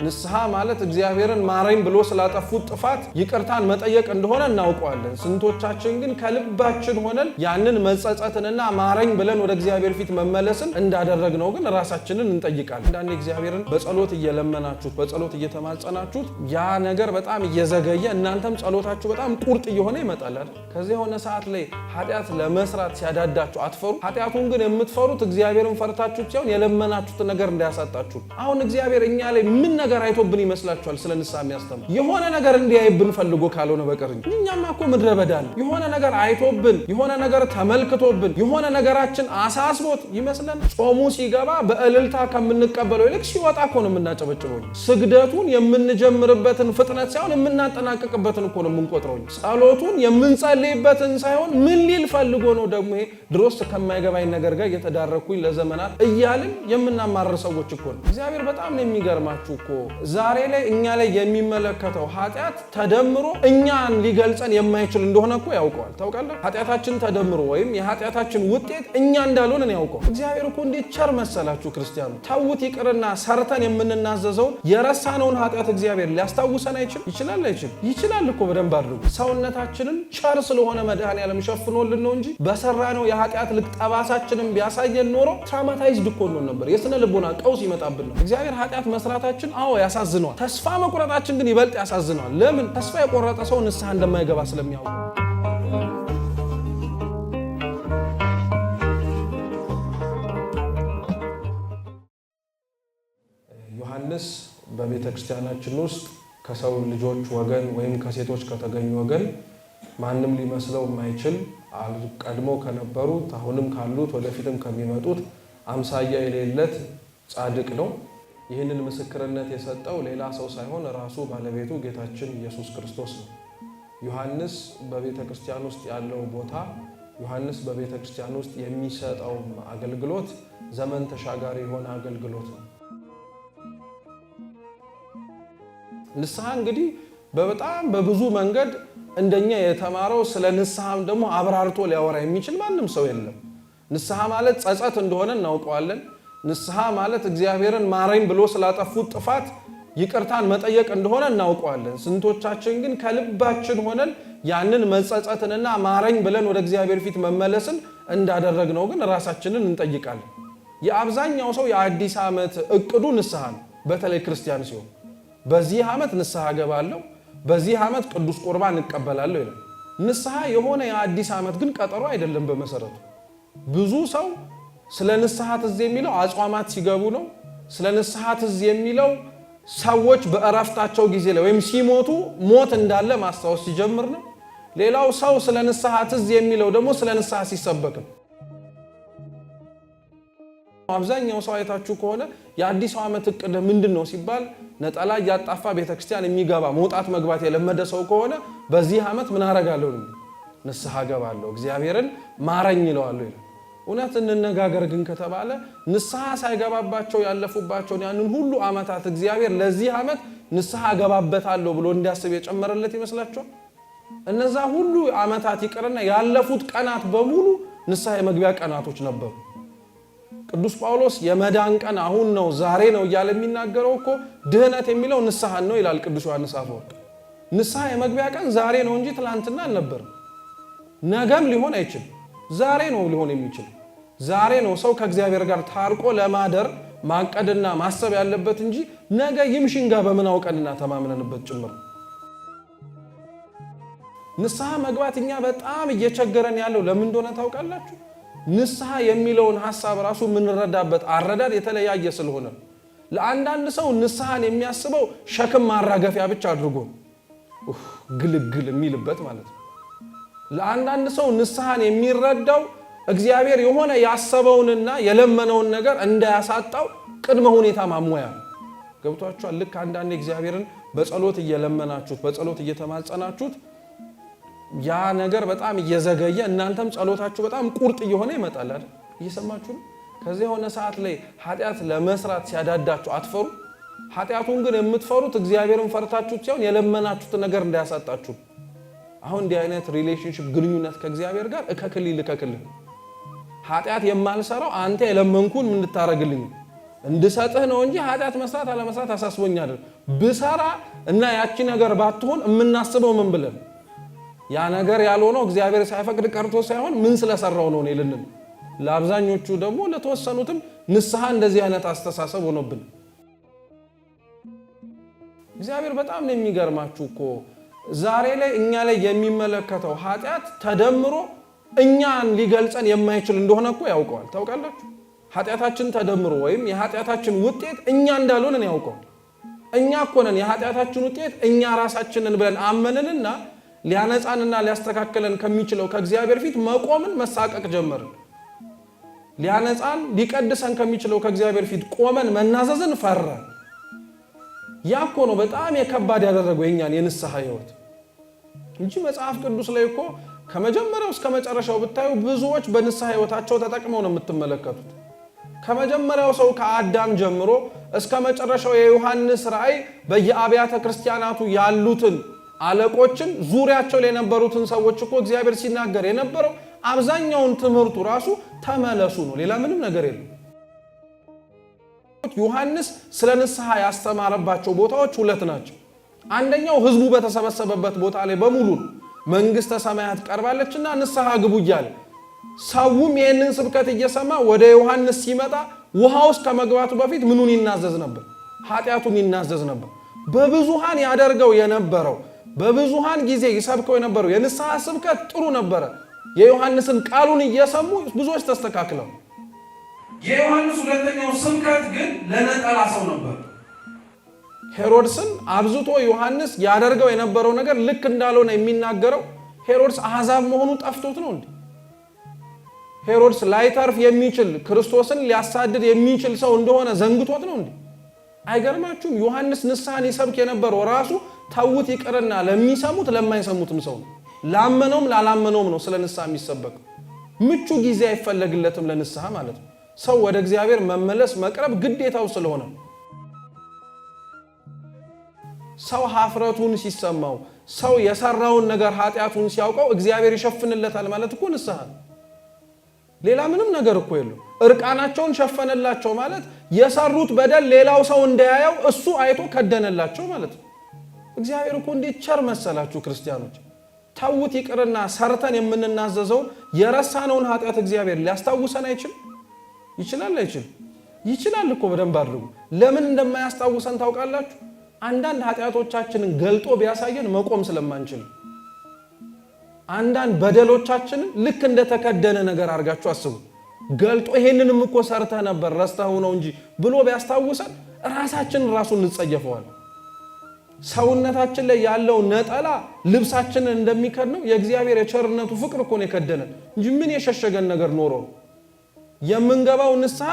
ንስሐ ማለት እግዚአብሔርን ማረኝ ብሎ ስላጠፉት ጥፋት ይቅርታን መጠየቅ እንደሆነ እናውቀዋለን። ስንቶቻችን ግን ከልባችን ሆነን ያንን መጸጸትንና ማረኝ ብለን ወደ እግዚአብሔር ፊት መመለስን እንዳደረግነው ግን ራሳችንን እንጠይቃለን። አንዳንዴ እግዚአብሔርን በጸሎት እየለመናችሁት በጸሎት እየተማጸናችሁት ያ ነገር በጣም እየዘገየ እናንተም ጸሎታችሁ በጣም ቁርጥ እየሆነ ይመጣል። ከዚህ የሆነ ሰዓት ላይ ኃጢአት ለመስራት ሲያዳዳችሁ አትፈሩ። ኃጢአቱን ግን የምትፈሩት እግዚአብሔርን ፈርታችሁ ሲሆን የለመናችሁት ነገር እንዳያሳጣችሁ። አሁን እግዚአብሔር እኛ ላይ ምን ነገር አይቶብን ይመስላችኋል? ስለ ንስሐ የሚያስተምር የሆነ ነገር እንዲያይብን ፈልጎ ካልሆነ በቀር እንጂ እኛማ እኮ ምድረ በዳ ነን። የሆነ ነገር አይቶብን የሆነ ነገር ተመልክቶብን የሆነ ነገራችን አሳስቦት ይመስለን ጾሙ ሲገባ በእልልታ ከምንቀበለው ይልቅ ሲወጣ እኮ ነው የምናጨበጭበው። ስግደቱን የምንጀምርበትን ፍጥነት ሳይሆን የምናጠናቀቅበትን እኮ ነው የምንቆጥረው። ጸሎቱን የምንጸልይበትን ሳይሆን ምን ሊል ፈልጎ ነው ደግሞ ይሄ ድሮስ ከማይገባኝ ነገር ጋር እየተዳረኩኝ ለዘመናት እያልን የምናማርር ሰዎች እኮ ነው። እግዚአብሔር በጣም ነው የሚገርማችሁ እኮ ዛሬ ላይ እኛ ላይ የሚመለከተው ኃጢአት ተደምሮ እኛን ሊገልጸን የማይችል እንደሆነ እኮ ያውቀዋል። ታውቃለህ? ኃጢአታችን ተደምሮ ወይም የኃጢአታችን ውጤት እኛ እንዳልሆነ ነው ያውቀው። እግዚአብሔር እኮ እንዴት ቸር መሰላችሁ ክርስቲያኑ። ተውት ይቅርና ሰርተን የምንናዘዘውን የረሳነውን ኃጢአት እግዚአብሔር ሊያስታውሰን አይችል? ይችላል አይችል? ይችላል እኮ በደንብ አድርጎ። ሰውነታችንን ቸር ስለሆነ መድኃኔዓለም ሸፍኖልን ነው እንጂ በሰራነው የኃጢአት ልክ ጠባሳችንን ቢያሳየን ኖሮ ትራውማታይዝድ እኮ ነው ነበር። የስነ ልቦና ቀውስ ይመጣብን ነው። እግዚአብሔር ኃጢአት መስራታችን ያሳዝነዋል። ተስፋ መቁረጣችን ግን ይበልጥ ያሳዝነዋል። ለምን? ተስፋ የቆረጠ ሰው ንስሐ እንደማይገባ ስለሚያውቅ። ዮሐንስ በቤተ ክርስቲያናችን ውስጥ ከሰው ልጆች ወገን ወይም ከሴቶች ከተገኙ ወገን ማንም ሊመስለው የማይችል ቀድሞ ከነበሩት አሁንም ካሉት ወደፊትም ከሚመጡት አምሳያ የሌለት ጻድቅ ነው። ይህንን ምስክርነት የሰጠው ሌላ ሰው ሳይሆን ራሱ ባለቤቱ ጌታችን ኢየሱስ ክርስቶስ ነው። ዮሐንስ በቤተ ክርስቲያን ውስጥ ያለው ቦታ፣ ዮሐንስ በቤተ ክርስቲያን ውስጥ የሚሰጠው አገልግሎት ዘመን ተሻጋሪ የሆነ አገልግሎት ነው። ንስሐ እንግዲህ በጣም በብዙ መንገድ እንደኛ የተማረው ስለ ንስሐም ደግሞ አብራርቶ ሊያወራ የሚችል ማንም ሰው የለም። ንስሐ ማለት ጸጸት እንደሆነ እናውቀዋለን። ንስሐ ማለት እግዚአብሔርን ማረኝ ብሎ ስላጠፉት ጥፋት ይቅርታን መጠየቅ እንደሆነ እናውቀዋለን። ስንቶቻችን ግን ከልባችን ሆነን ያንን መጸጸትንና ማረኝ ብለን ወደ እግዚአብሔር ፊት መመለስን እንዳደረግነው ግን ራሳችንን እንጠይቃለን። የአብዛኛው ሰው የአዲስ ዓመት እቅዱ ንስሐ ነው። በተለይ ክርስቲያን ሲሆን በዚህ ዓመት ንስሐ ገባለሁ፣ በዚህ ዓመት ቅዱስ ቁርባን እቀበላለሁ ይላል። ንስሐ የሆነ የአዲስ ዓመት ግን ቀጠሮ አይደለም። በመሰረቱ ብዙ ሰው ስለ ንስሐ ትዝ የሚለው አጽዋማት ሲገቡ ነው። ስለ ንስሐ ትዝ የሚለው ሰዎች በእረፍታቸው ጊዜ ላይ ወይም ሲሞቱ ሞት እንዳለ ማስታወስ ሲጀምር ነው። ሌላው ሰው ስለ ንስሐ ትዝ የሚለው ደግሞ ስለ ንስሐ ሲሰበክ ነው። አብዛኛው ሰው አይታችሁ ከሆነ የአዲስ ዓመት እቅድ ምንድን ነው ሲባል ነጠላ እያጣፋ ቤተክርስቲያን የሚገባ መውጣት መግባት የለመደ ሰው ከሆነ በዚህ ዓመት ምን አረጋለሁ? ንስሐ ገባለሁ፣ እግዚአብሔርን ማረኝ ይለዋለሁ ይላል። እውነት እንነጋገር ግን ከተባለ ንስሐ ሳይገባባቸው ያለፉባቸውን ያንን ሁሉ ዓመታት እግዚአብሔር ለዚህ ዓመት ንስሐ ገባበታለሁ ብሎ እንዲያስብ የጨመረለት ይመስላችኋል? እነዛ ሁሉ ዓመታት ይቅርና ያለፉት ቀናት በሙሉ ንስሐ የመግቢያ ቀናቶች ነበሩ። ቅዱስ ጳውሎስ የመዳን ቀን አሁን ነው ዛሬ ነው እያለ የሚናገረው እኮ ድህነት የሚለው ንስሐን ነው ይላል ቅዱስ ዮሐንስ አፈወርቅ። ንስሐ የመግቢያ ቀን ዛሬ ነው እንጂ ትላንትና አልነበረም። ነገም ሊሆን አይችልም። ዛሬ ነው ሊሆን የሚችል። ዛሬ ነው ሰው ከእግዚአብሔር ጋር ታርቆ ለማደር ማቀድና ማሰብ ያለበት እንጂ ነገ ይምሽንጋ በምን አውቀንና ተማምነንበት ጭምር። ንስሐ መግባት እኛ በጣም እየቸገረን ያለው ለምን እንደሆነ ታውቃላችሁ? ንስሐ የሚለውን ሐሳብ ራሱ የምንረዳበት አረዳድ የተለያየ ስለሆነ ለአንዳንድ ሰው ንስሐን የሚያስበው ሸክም ማራገፊያ ብቻ አድርጎ ግልግል የሚልበት ማለት ነው። ለአንዳንድ ሰው ንስሐን የሚረዳው እግዚአብሔር የሆነ ያሰበውንና የለመነውን ነገር እንዳያሳጣው ቅድመ ሁኔታ ማሟያ ነው። ገብቷችኋል? ልክ አንዳንድ እግዚአብሔርን በጸሎት እየለመናችሁት በጸሎት እየተማጸናችሁት ያ ነገር በጣም እየዘገየ እናንተም ጸሎታችሁ በጣም ቁርጥ እየሆነ ይመጣል አይደል? እየሰማችሁ ነው። ከዚህ የሆነ ሰዓት ላይ ኃጢአት ለመስራት ሲያዳዳችሁ አትፈሩ። ኃጢአቱን ግን የምትፈሩት እግዚአብሔርን ፈርታችሁ ሲሆን የለመናችሁት ነገር እንዳያሳጣችሁ። አሁን እንዲህ አይነት ሪሌሽንሺፕ ግንኙነት ከእግዚአብሔር ጋር እከክልኝ ልከክልህ ኃጢአት የማልሰራው አንተ የለመንኩን ምን እንድታረግልኝ እንድሰጥህ ነው እንጂ ኃጢአት መስራት አለ መስራት አሳስቦኝ አይደል ብሰራ እና ያቺ ነገር ባትሆን የምናስበው ምን ብለን ያ ነገር ያልሆነው እግዚአብሔር ሳይፈቅድ ቀርቶ ሳይሆን ምን ስለሰራው ነው ልልን ለአብዛኞቹ ደግሞ ለተወሰኑትም ንስሐ እንደዚህ አይነት አስተሳሰብ ሆኖብን እግዚአብሔር በጣም ነው የሚገርማችሁ እኮ ዛሬ ላይ እኛ ላይ የሚመለከተው ኃጢአት ተደምሮ እኛን ሊገልጸን የማይችል እንደሆነ እኮ ያውቀዋል ታውቃላችሁ ኃጢአታችን ተደምሮ ወይም የኃጢአታችን ውጤት እኛ እንዳልሆነን ያውቀዋል እኛ እኮ ነን የኃጢአታችን ውጤት እኛ ራሳችንን ብለን አመንንና ሊያነጻንና ሊያስተካክለን ከሚችለው ከእግዚአብሔር ፊት መቆምን መሳቀቅ ጀመርን ሊያነጻን ሊቀድሰን ከሚችለው ከእግዚአብሔር ፊት ቆመን መናዘዝን ፈራን ያኮ ነው በጣም የከባድ ያደረገው የኛን የንስሐ ህይወት እንጂ መጽሐፍ ቅዱስ ላይ እኮ ከመጀመሪያው እስከ መጨረሻው ብታዩ ብዙዎች በንስሐ ህይወታቸው ተጠቅመው ነው የምትመለከቱት ከመጀመሪያው ሰው ከአዳም ጀምሮ እስከ መጨረሻው የዮሐንስ ራእይ በየአብያተ ክርስቲያናቱ ያሉትን አለቆችን ዙሪያቸው ላይ የነበሩትን ሰዎች እኮ እግዚአብሔር ሲናገር የነበረው አብዛኛውን ትምህርቱ ራሱ ተመለሱ ነው ሌላ ምንም ነገር የለም ዮሐንስ ስለ ንስሐ ያስተማረባቸው ቦታዎች ሁለት ናቸው አንደኛው ህዝቡ በተሰበሰበበት ቦታ ላይ በሙሉ መንግስተ ሰማያት ቀርባለችና ንስሐ ግቡ ይያለ ሰውም ይሄንን ስብከት እየሰማ ወደ ዮሐንስ ሲመጣ ውሃው ውስጥ ከመግባቱ በፊት ምኑን ይናዘዝ ነበር ኃጢያቱን ይናዘዝ ነበር በብዙሃን ያደርገው የነበረው በብዙሃን ጊዜ ይሰብከው የነበረው የንስሐ ስብከት ጥሩ ነበር የዮሐንስን ቃሉን እየሰሙ ብዙዎች ተስተካክለው የዮሐንስ ሁለተኛው ስብከት ግን ለነጠላ ሰው ነበር ሄሮድስን አብዝቶ ዮሐንስ ያደርገው የነበረው ነገር ልክ እንዳልሆነ የሚናገረው ሄሮድስ አሕዛብ መሆኑ ጠፍቶት ነው እንዴ ሄሮድስ ላይተርፍ የሚችል ክርስቶስን ሊያሳድድ የሚችል ሰው እንደሆነ ዘንግቶት ነው እንዴ አይገርማችሁም ዮሐንስ ንስሐን ይሰብክ የነበረው ራሱ ታውት ይቀርና ለሚሰሙት ለማይሰሙትም ሰው ላመነውም ላላመነውም ነው ስለ ንስሐ የሚሰበክ ምቹ ጊዜ አይፈለግለትም ለንስሐ ማለት ነው ሰው ወደ እግዚአብሔር መመለስ መቅረብ ግዴታው ስለሆነ ሰው ሀፍረቱን ሲሰማው ሰው የሰራውን ነገር ኃጢያቱን ሲያውቀው እግዚአብሔር ይሸፍንለታል ማለት እኮ ንስሐ ሌላ ምንም ነገር እኮ የለው እርቃናቸውን ሸፈነላቸው ማለት የሰሩት በደል ሌላው ሰው እንዳያየው እሱ አይቶ ከደነላቸው ማለት ነው እግዚአብሔር እኮ እንዴት ቸር መሰላችሁ ክርስቲያኖች ታውት ይቅርና ሰርተን የምንናዘዘው የረሳነውን ኃጢያት እግዚአብሔር ሊያስታውሰን ይችላል ይችላል እኮ በደንብ አድርጉ ለምን እንደማያስታውሰን ታውቃላችሁ አንዳንድ ኃጢያቶቻችንን ገልጦ ቢያሳየን መቆም ስለማንችል አንዳንድ በደሎቻችንን ልክ እንደተከደነ ነገር አርጋችሁ አስቡ ገልጦ ይሄንንም እኮ ሰርተህ ነበር ረስተው ነው እንጂ ብሎ ቢያስታውሰን ራሳችንን ራሱን እንጸየፈዋል ሰውነታችን ላይ ያለው ነጠላ ልብሳችንን እንደሚከድነው የእግዚአብሔር የቸርነቱ ፍቅር እኮ ነው የከደነን እንጂ ምን የሸሸገን ነገር ኖሮ የምንገባው ንስሐ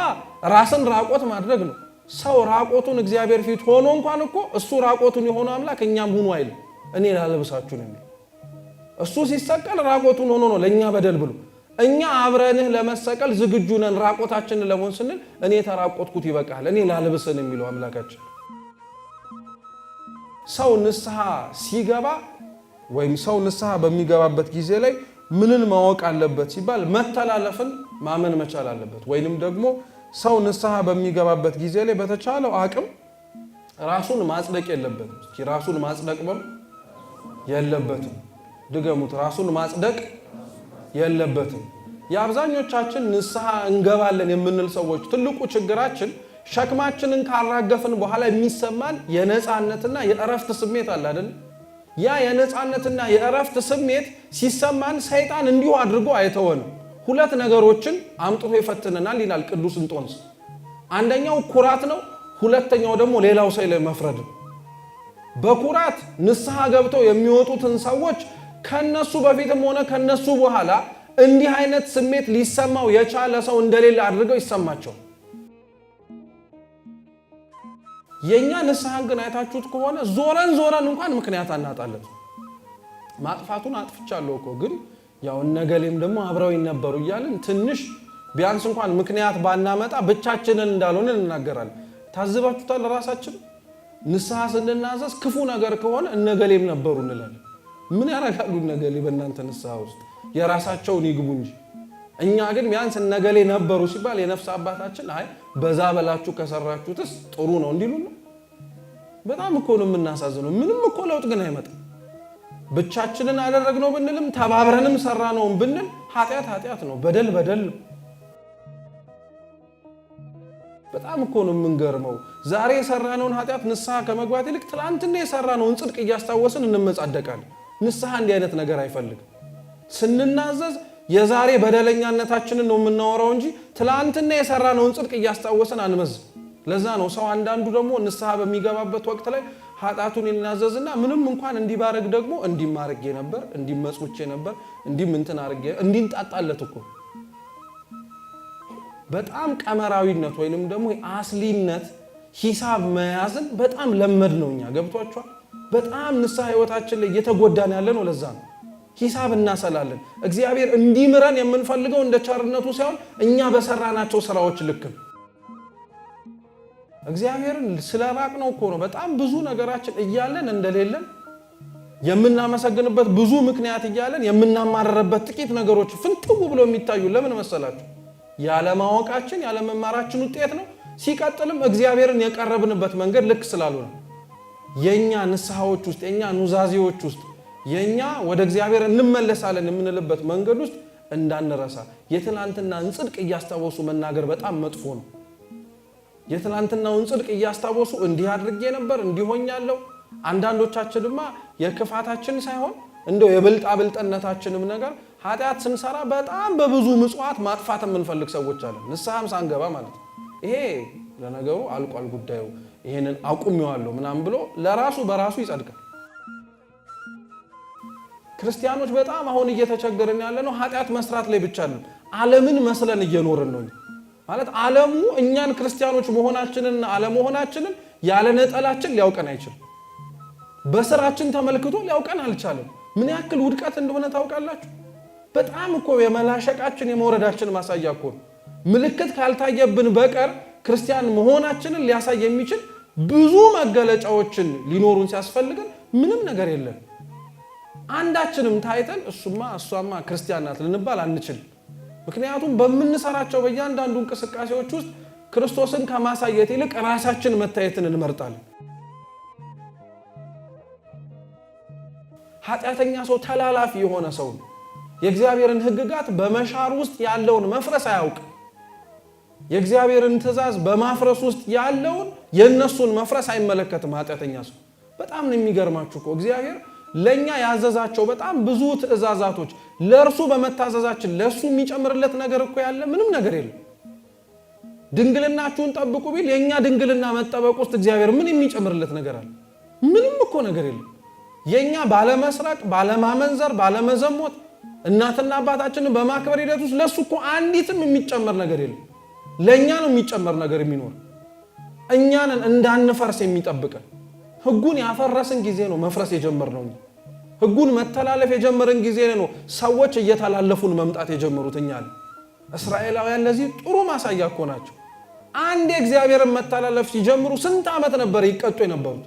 ራስን ራቆት ማድረግ ነው ሰው ራቆቱን እግዚአብሔር ፊት ሆኖ እንኳን እኮ እሱ ራቆቱን የሆነ አምላክ እኛም ሁኑ አይል እኔ ላለብሳችሁ ነው እሱ ሲሰቀል ራቆቱን ሆኖ ነው ለኛ በደል ብሎ እኛ አብረንህ ለመሰቀል ዝግጁ ነን ራቆታችንን ለሞን ስንል እኔ ተራቆትኩት ይበቃል እኔ ላለብሰን የሚለው አምላካችን ሰው ንስሐ ሲገባ ወይም ሰው ንስሐ በሚገባበት ጊዜ ላይ ምንን ማወቅ አለበት ሲባል መተላለፍን ማመን መቻል አለበት ወይንም ደግሞ ሰው ንስሐ በሚገባበት ጊዜ ላይ በተቻለው አቅም ራሱን ማጽደቅ የለበትም እስኪ ራሱን ማጽደቅ የለበትም ድገሙት ራሱን ማጽደቅ የለበትም የአብዛኞቻችን ንስሐ እንገባለን የምንል ሰዎች ትልቁ ችግራችን ሸክማችንን ካራገፍን በኋላ የሚሰማን የነጻነትና የእረፍት ስሜት አለ አይደል ያ የነጻነትና የእረፍት ስሜት ሲሰማን ሰይጣን እንዲሁ አድርጎ አይተወንም ሁለት ነገሮችን አምጥቶ ይፈትነናል ይላል ቅዱስ እንጦንስ አንደኛው ኩራት ነው ሁለተኛው ደግሞ ሌላው ሰው ላይ መፍረድ በኩራት ንስሐ ገብተው የሚወጡትን ሰዎች ከነሱ በፊትም ሆነ ከነሱ በኋላ እንዲህ አይነት ስሜት ሊሰማው የቻለ ሰው እንደሌለ አድርገው ይሰማቸው የኛ ንስሐን ግን አይታችሁት ከሆነ ዞረን እንኳን ምክንያት አናጣለን ማጥፋቱን አጥፍቻለሁ እኮ ግን ያው ነገሌም ደግሞ አብረው ይነበሩ ይያልን ትንሽ ቢያንስ እንኳን ምክንያት ባናመጣ ብቻችንን እንዳልሆነ እንናገራለን ታዝባችሁታል ራሳችን ንስሐ ስንናዘዝ ክፉ ነገር ከሆነ ነገሌም ነበሩ እንላለን ምን ያረጋሉ ነገሌ በእናንተ ንስሐ ውስጥ የራሳቸውን ይግቡ እንጂ እኛ ግን ቢያንስ ነገሌ ነበሩ ሲባል የነፍስ አባታችን አይ በዛ በላችሁ ከሰራችሁትስ ጥሩ ነው እንዲሉ ነው። በጣም እኮ ነው የምናሳዝነው። ምንም እኮ ለውጥ ግን አይመጣም። ብቻችንን አደረግነው ብንልም ተባብረንም ሰራነው ብንል ኃጢአት ነው፣ በደል ነው። በጣም እኮ ነው የምንገርመው። ዛሬ የሰራነውን ኃጢአት ንስሐ ከመግባት ይልቅ ትላንትና የሰራነውን ጽድቅ እያስታወስን እንመጻደቃለን። ንስሐ እንዲህ አይነት ነገር አይፈልግም። ስንናዘዝ የዛሬ በደለኛነታችንን ነው የምናወራው እንጂ ትላንትና የሰራነውን ጽድቅ እያስታወስን አንመዝም። ለዛ ነው ሰው አንዳንዱ ደግሞ ንስሐ በሚገባበት ወቅት ላይ ኃጢአቱን ይናዘዝና ምንም እንኳን እንዲባረግ ደግሞ እንዲማርጌ ነበር፣ እንዲመጽውቼ ነበር፣ እንዲምንትን አርጌ እንዲንጣጣለት እኮ በጣም ቀመራዊነት ወይንም ደግሞ አስሊነት ሂሳብ መያዝን በጣም ለመድ ነው። እኛ ገብቷቸዋል። በጣም ንስሐ ህይወታችን ላይ እየተጎዳን ያለ ነው። ለዛ ነው ሂሳብ እናሰላለን። እግዚአብሔር እንዲምረን የምንፈልገው እንደ ቸርነቱ ሳይሆን እኛ በሰራናቸው ስራዎች ልክ ነው። እግዚአብሔርን ስለራቅነው እኮ ነው በጣም ብዙ ነገራችን እያለን እንደሌለን የምናመሰግንበት ብዙ ምክንያት እያለን የምናማረርበት ጥቂት ነገሮች ፍንጥው ብሎ የሚታዩ ለምን መሰላችሁ? ያለማወቃችን ያለመማራችን ውጤት ነው። ሲቀጥልም እግዚአብሔርን የቀረብንበት መንገድ ልክ ስላልሆነ የኛ ንስሐዎች ውስጥ የኛ ኑዛዜዎች ውስጥ የኛ ወደ እግዚአብሔር እንመለሳለን የምንልበት መንገድ ውስጥ እንዳንረሳ የትላንትናን ጽድቅ እያስታወሱ መናገር በጣም መጥፎ ነው። የትላንትናውን ጽድቅ እያስታወሱ እንዲህ አድርጌ ነበር እንዲሆኛለሁ። አንዳንዶቻችንማ የክፋታችን ሳይሆን እንደው የብልጣብልጥነታችንም ነገር ኃጢአት ስንሰራ በጣም በብዙ ምጽዋት ማጥፋት የምንፈልግ ሰዎች አለን፣ ንስሐም ሳንገባ ማለት ነው። ይሄ ለነገሩ አልቋል ጉዳዩ ይሄንን አቁሜዋለሁ ምናምን ብሎ ለራሱ በራሱ ይጸድቃል። ክርስቲያኖች በጣም አሁን እየተቸገርን ያለ ነው ኃጢአት መስራት ላይ ብቻ ነው። ዓለምን መስለን እየኖርን ነው ማለት ዓለሙ እኛን ክርስቲያኖች መሆናችንና አለመሆናችንን ያለ ነጠላችን ሊያውቀን አይችልም። በስራችን ተመልክቶ ሊያውቀን አልቻለም። ምን ያክል ውድቀት እንደሆነ ታውቃላችሁ? በጣም እኮ የመላሸቃችን የመውረዳችን ማሳያ እኮ ነው። ምልክት ካልታየብን በቀር ክርስቲያን መሆናችንን ሊያሳይ የሚችል ብዙ መገለጫዎችን ሊኖሩን ሲያስፈልገን ምንም ነገር የለም። አንዳችንም ታይተን እሷማ ክርስቲያን ናት ልንባል አንችልም። ምክንያቱም በምንሰራቸው በእያንዳንዱ እንቅስቃሴዎች ውስጥ ክርስቶስን ከማሳየት ይልቅ ራሳችን መታየትን እንመርጣለን። ኃጢአተኛ ሰው ተላላፊ የሆነ ሰው ነው። የእግዚአብሔርን ሕግጋት በመሻር ውስጥ ያለውን መፍረስ አያውቅም። የእግዚአብሔርን ትእዛዝ በማፍረስ ውስጥ ያለውን የነሱን መፍረስ አይመለከትም ኃጢአተኛ ሰው። በጣም ነው የሚገርማችሁ እኮ እግዚአብሔር ለኛ ያዘዛቸው በጣም ብዙ ትእዛዛቶች ለእርሱ በመታዘዛችን ለሱ የሚጨምርለት ነገር እኮ ያለ ምንም ነገር የለም። ድንግልናችሁን ጠብቁ ቢል የኛ ድንግልና መጠበቅ ውስጥ እግዚአብሔር ምን የሚጨምርለት ነገር አለ? ምንም እኮ ነገር የለም። የኛ ባለመስረቅ፣ ባለማመንዘር፣ ባለመዘሞት እናትና አባታችንን በማክበር ሂደት ውስጥ ለሱ እኮ አንዲትም የሚጨመር ነገር የለም። ለኛ ነው የሚጨመር ነገር የሚኖር። እኛንን እንዳንፈርስ የሚጠብቀን ሕጉን ያፈረስን ጊዜ ነው መፍረስ የጀመርነው። ሕጉን መተላለፍ የጀመርን ጊዜ ነው ሰዎች እየተላለፉን መምጣት የጀመሩት። እኛን እስራኤላውያን ለዚህ ጥሩ ማሳያ እኮ ናቸው። አንድ የእግዚአብሔርን መተላለፍ ሲጀምሩ ስንት ዓመት ነበር ይቀጡ የነበሩት?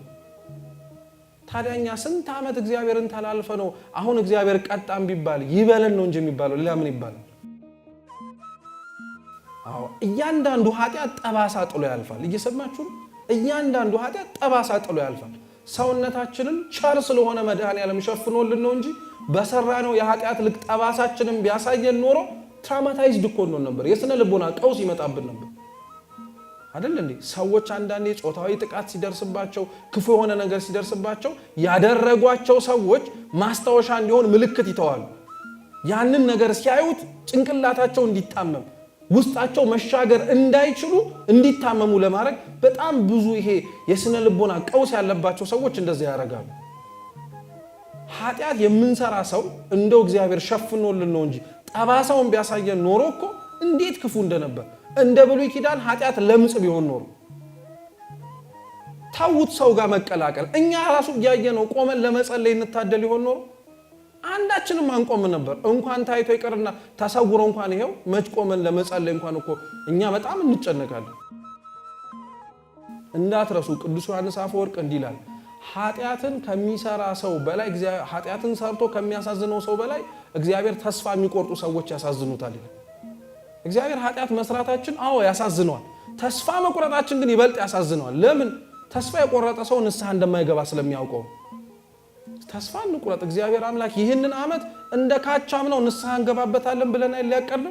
ታዲያኛ ስንት ዓመት እግዚአብሔርን ተላልፈ ነው አሁን እግዚአብሔር ቀጣም ቢባል ይበለን ነው እንጂ የሚባለው ሌላ ምን ይባላል? አዎ እያንዳንዱ ኃጢአት ጠባሳ ጥሎ ያልፋል። እየሰማችሁ እያንዳንዱ ኃጢአት ጠባሳ ጥሎ ያልፋል። ሰውነታችንን ቸር ስለሆነ መድኃኔዓለም ሸፍኖልን ነው እንጂ በሰራነው የኃጢአት ልክ ጠባሳችንን ቢያሳየን ኖሮ ትራውማታይዝድ እኮ ነው ነበር። የስነ ልቦና ቀውስ ይመጣብን ነበር አይደል እንዴ? ሰዎች አንዳንዴ ጾታዊ ጥቃት ሲደርስባቸው ክፉ የሆነ ነገር ሲደርስባቸው ያደረጓቸው ሰዎች ማስታወሻ እንዲሆን ምልክት ይተዋሉ። ያንን ነገር ሲያዩት ጭንቅላታቸው እንዲታመም ውስጣቸው መሻገር እንዳይችሉ እንዲታመሙ ለማድረግ በጣም ብዙ ይሄ የስነ ልቦና ቀውስ ያለባቸው ሰዎች እንደዚህ ያደርጋሉ። ኃጢአት የምንሰራ ሰው እንደው እግዚአብሔር ሸፍኖልን ነው እንጂ ጠባሳውን ቢያሳየን ኖሮ እኮ እንዴት ክፉ እንደነበር። እንደ ብሉይ ኪዳን ኃጢአት ለምጽ ቢሆን ኖሮ ታውት ሰው ጋር መቀላቀል እኛ ራሱ እያየነው ቆመን ለመጸለይ እንታደል ይሆን ኖሮ አንዳችንም አንቆም ነበር። እንኳን ታይቶ ይቀርና ተሰውሮ እንኳን ይሄው መች ቆመን ለመጸለይ እንኳን እኮ እኛ በጣም እንጨነቃለን። እንዳትረሱ ቅዱስ ዮሐንስ አፈወርቅ እንዲህ ይላል፣ ኃጢአትን ከሚሰራ ሰው በላይ ኃጢአትን ሰርቶ ከሚያሳዝነው ሰው በላይ እግዚአብሔር ተስፋ የሚቆርጡ ሰዎች ያሳዝኑታል ይላል። እግዚአብሔር ኃጢአት መስራታችን ያሳዝነዋል። ተስፋ መቁረጣችን ግን ይበልጥ ያሳዝነዋል። ለምን? ተስፋ የቆረጠ ሰው ንስሐ እንደማይገባ ስለሚያውቀው። ተስፋ እንቁረጥ። እግዚአብሔር አምላክ ይህንን ዓመት እንደ ካቻም ነው ንስሐ እንገባበታለን ብለን ሊያቀርብ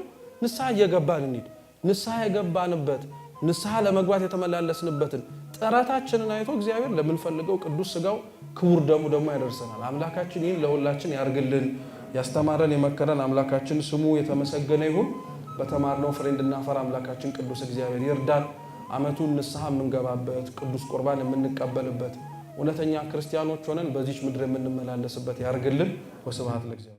ንስሐ እየገባን እንሂድ። ንስሐ የገባንበት ንስሐ ለመግባት የተመላለስንበትን ጥረታችንን አይቶ እግዚአብሔር ለምንፈልገው ቅዱስ ሥጋው ክቡር ደሙ ደግሞ ያደርሰናል። አምላካችን ይህን ለሁላችን ያርግልን። ያስተማረን የመከረን አምላካችን ስሙ የተመሰገነ ይሁን። በተማርነው ፍሬ እንድናፈራ አምላካችን ቅዱስ እግዚአብሔር ይርዳን። ዓመቱን ንስሐ የምንገባበት ቅዱስ ቁርባን የምንቀበልበት እውነተኛ ክርስቲያኖች ሆነን በዚች ምድር የምንመላለስበት ያርግልን። ወስብሐት ለእግዚአብሔር።